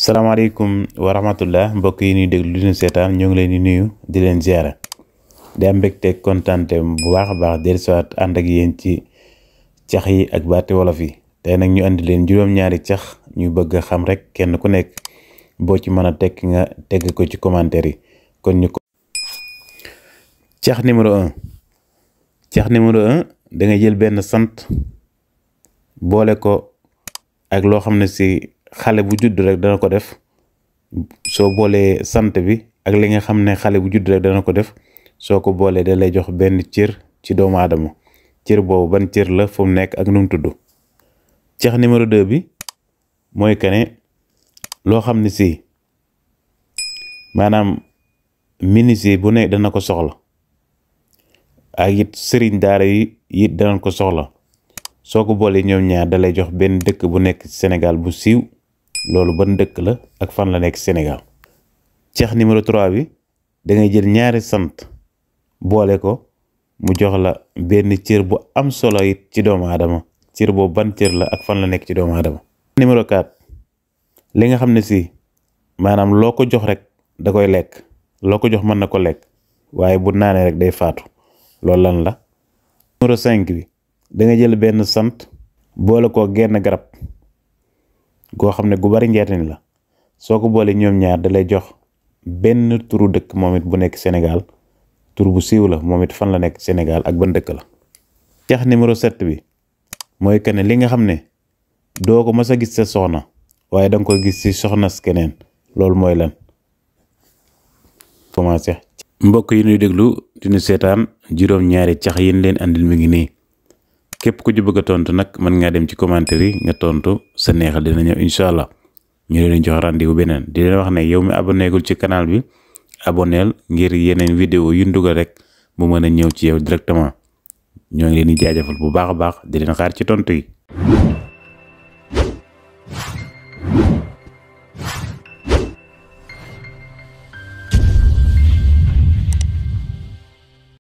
salaamaaleykum wa rahmatullah mbokk yi ñuy déglu di ñu seetaan ñoo ngi leen di nuyu di leen ziara di am mbégte kontante bu baax a baax dellusiwaat ànd ak yéen ci cax yi ak baati wolof yi tey nag ñu andi leen juróom-ñaari cax ñu bëgg a xam rek kenn ku nekk boo ci mën a tekk nga tegg ko ci commentaire yi kon ñu ko cax numéro 1 cax numéro 1 da nga jël benn sant boole ko ak loo xam ne si xale bu judd rek dana ko def soo boolee sant bi ak li nga xam ne xale bu judd rek dana ko def soo ko boolee da lay jox benn cër ci doomu aadama cër boobu ban cër la fu mu nekk ak nu mu tudd. cax numéro 2 bi mooy que ne loo xam ne si maanaam ministre bu ne dana ko soxla ak it sëriñ daara yi it dana ko soxla soo ko boolee ñoom ñaar da lay jox benn dëkk bu nekk Sénégal bu siiw. loolu ban dëkk la ak fan la nekk Sénégal. cax numéro 3 bi da ngay jël ñaari sant boole ko mu jox la benn cër bu am solo it ci doomu aadama cër boobu ban cër la ak fan la nekk ci doomu aadama. numéro 4 li nga xam ne si maanaam loo ko jox rek da koy lekk loo ko jox mën na ko lekk waaye bu naanee rek day faatu loolu lan la. numéro 5 bi da nga jël benn sant boole ko genn garab. goo xam ne gu bari njariñ la soo ko boolee ñoom ñaar da lay jox benn turu dëkk moom it bu nekk Sénégal tur bu siiw la moom it fan la nekk Sénégal ak ban dëkk la. cax numéro 7 bi mooy que ne li nga xam ne doo ko mës a gis sa soxna waaye da nga koy gis ci soxna keneen loolu mooy lan. commencé. mbokk yi ñuy déglu di ñu seetaan juróom-ñaari cax yi leen andil mi ngi nii. képp ku ci bëgg a tontu nag mën ngaa dem ci commentaire yi nga tontu sa neexal dina ñëw incha allah ñu leen jox rendez-vous beneen di leen wax ne yow mi abonné gul ci canal bi abonneel ngir yeneen vidéo yu ndugal rek mu mën a ñëw ci yow directement ñoo ngi leen di jaajëfal bu baax a baax di leen xaar ci tontu yi.